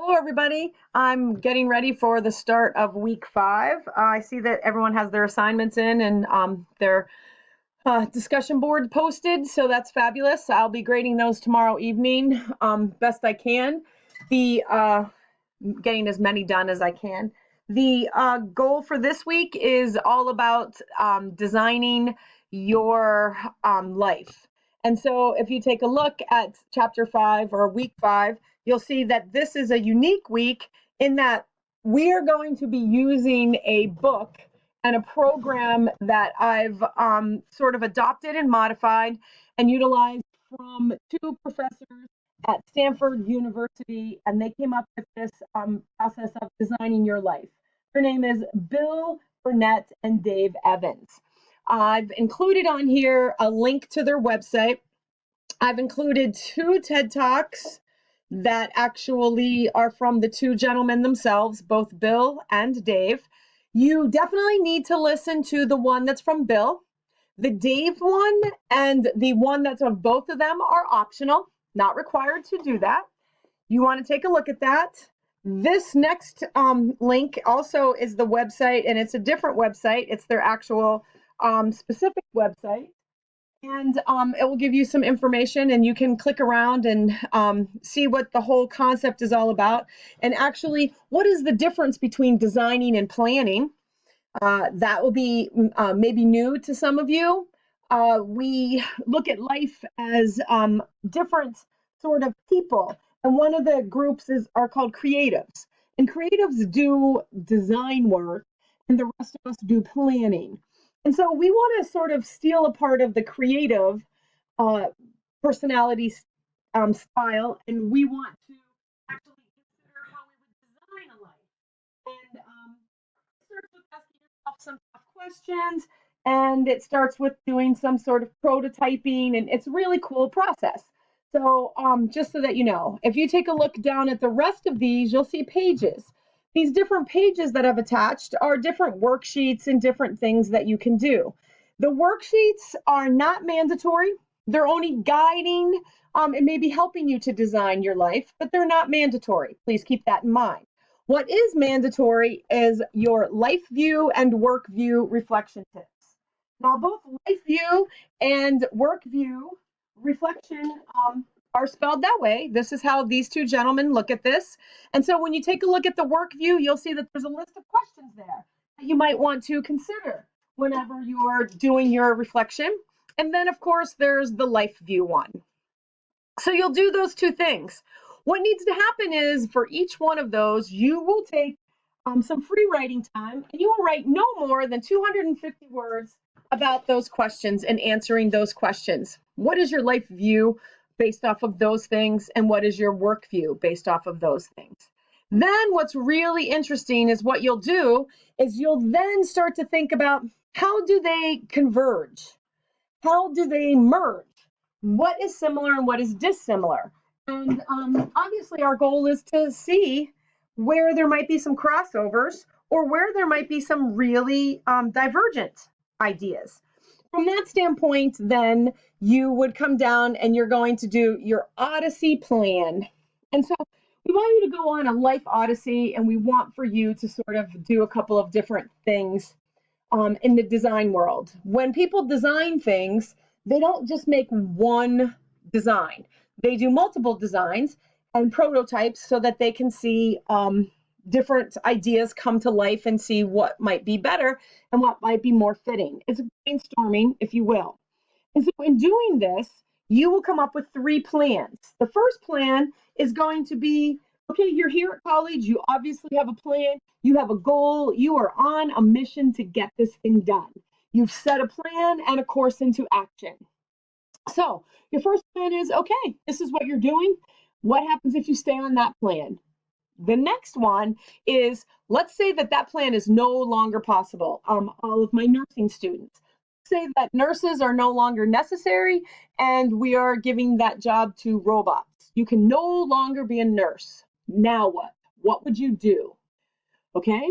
Hello, everybody. I'm getting ready for the start of week 5. I see that everyone has their assignments in and their discussion board posted, so that's fabulous. I'll be grading those tomorrow evening, best I can. The Getting as many done as I can. The goal for this week is all about designing your life. And so if you take a look at chapter 5 or week 5, you'll see that this is a unique week in that we are going to be using a book and a program that I've sort of adopted and modified and utilized from two professors at Stanford University, and they came up with this process of designing your life. Her name is Bill Burnett and Dave Evans. I've included on here a link to their website. I've included 2 TED Talks that actually are from the 2 gentlemen themselves, both Bill and Dave. You definitely need to listen to the one that's from Bill. The Dave one and the one that's of both of them are optional, not required to do that. You want to take a look at that. This next link also is the website, and it's a different website. It's their actual specific website. And it will give you some information, and you can click around and see what the whole concept is all about. And actually, what is the difference between designing and planning? That will be maybe new to some of you. We look at life as different sort of people, and one of the groups are called creatives. And creatives do design work, and the rest of us do planning. And so we want to sort of steal a part of the creative uh, personality style, and we want to actually consider how we would design a life. And starts with asking yourself some tough questions, and it starts with doing some sort of prototyping, and it's a really cool process. So just so that you know, if you take a look down at the rest of these, you'll see pages. These different pages that I've attached are different worksheets and different things that you can do. The worksheets are not mandatory. They're only guiding and maybe helping you to design your life, but they're not mandatory. Please keep that in mind. What is mandatory is your life view and work view reflection tips. Now, both life view and work view reflection are spelled that way. This is how these 2 gentlemen look at this. And so when you take a look at the work view, you'll see that there's a list of questions there that you might want to consider whenever you're doing your reflection. And then, of course, there's the life view one. So you'll do those 2 things. What needs to happen is for each one of those, you will take some free writing time, and you will write no more than 250 words about those questions and answering those questions. What is your life view based off of those things, and what is your work view based off of those things? Then what's really interesting is what you'll do is you'll then start to think about how do they converge? How do they merge? What is similar and what is dissimilar? And obviously, our goal is to see where there might be some crossovers or where there might be some really divergent ideas. From that standpoint, then you would come down and you're going to do your Odyssey plan. And so we want you to go on a life odyssey, and we want for you to sort of do a couple of different things in the design world. When people design things, they don't just make one design. They do multiple designs and prototypes so that they can see different ideas come to life and see what might be better and what might be more fitting. It's brainstorming, if you will. And so in doing this, you will come up with 3 plans. The first plan is going to be, okay, you're here at college, you obviously have a plan, you have a goal, you are on a mission to get this thing done. You've set a plan and a course into action. So your first plan is, okay, this is what you're doing. What happens if you stay on that plan? The next one is, let's say that that plan is no longer possible. All of my nursing students say that nurses are no longer necessary and we are giving that job to robots. You can no longer be a nurse. Now what? What would you do? Okay.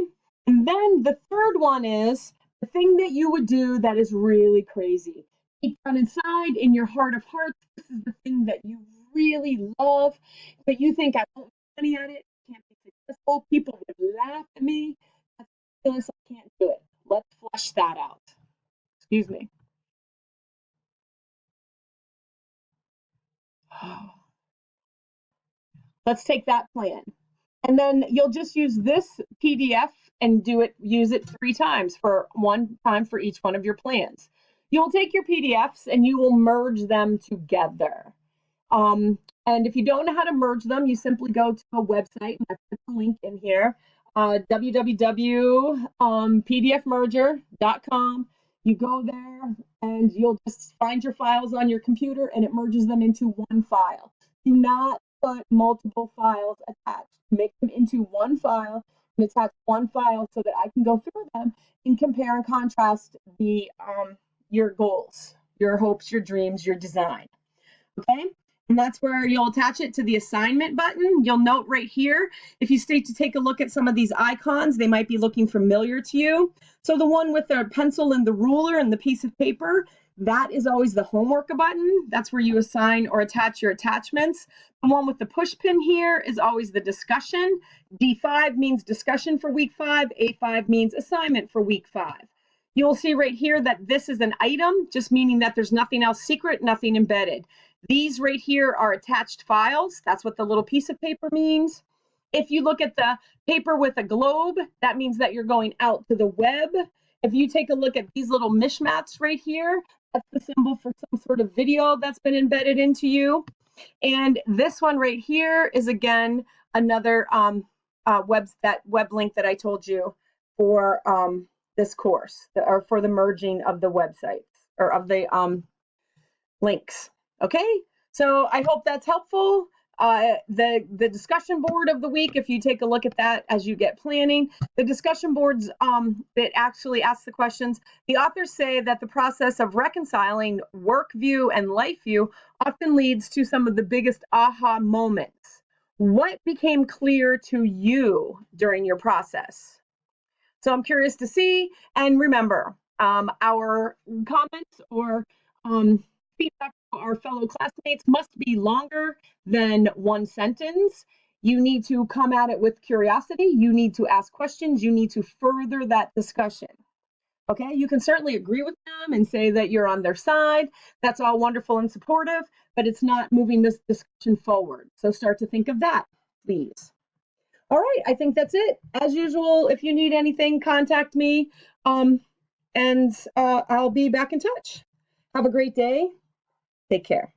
And then the third one is the thing that you would do that is really crazy. Deep down inside, in your heart of hearts, this is the thing that you really love, but you think I won't make money at it, can't Oh, people would laugh at me. That's ridiculous. I can't do it. Let's flush that out. Excuse me. Let's take that plan. And then you'll just use this PDF and use it 3 times, for 1 time for each one of your plans. You'll take your PDFs and you will merge them together. And if you don't know how to merge them, you simply go to a website, and I put the link in here, www.pdfmerger.com. You go there and you'll just find your files on your computer and it merges them into one file. Do not put multiple files attached. Make them into one file and attach one file so that I can go through them and compare and contrast your goals, your hopes, your dreams, your design. Okay? And that's where you'll attach it to the assignment button. You'll note right here, if you stay to take a look at some of these icons, they might be looking familiar to you. So the one with the pencil and the ruler and the piece of paper, that is always the homework button. That's where you assign or attach your attachments. The one with the push pin here is always the discussion. D5 means discussion for week 5. A5 means assignment for week 5. You'll see right here that this is an item, just meaning that there's nothing else secret, nothing embedded. These right here are attached files. That's what the little piece of paper means. If you look at the paper with a globe, that means that you're going out to the web. If you take a look at these little mishmats right here, that's the symbol for some sort of video that's been embedded into you. And this one right here is, again, another web link that I told you for this course, or for the merging of the websites, or of the links. Okay, so I hope that's helpful. The discussion board of the week, if you take a look at that as you get planning, the discussion boards that actually ask the questions, the authors say that the process of reconciling work view and life view often leads to some of the biggest aha moments. What became clear to you during your process? So I'm curious to see. And remember, our comments or feedback to our fellow classmates must be longer than 1 sentence. You need to come at it with curiosity. You need to ask questions. You need to further that discussion. Okay, you can certainly agree with them and say that you're on their side. That's all wonderful and supportive, but it's not moving this discussion forward. So start to think of that, please. All right, I think that's it. As usual, if you need anything, contact me, and I'll be back in touch. Have a great day. Take care.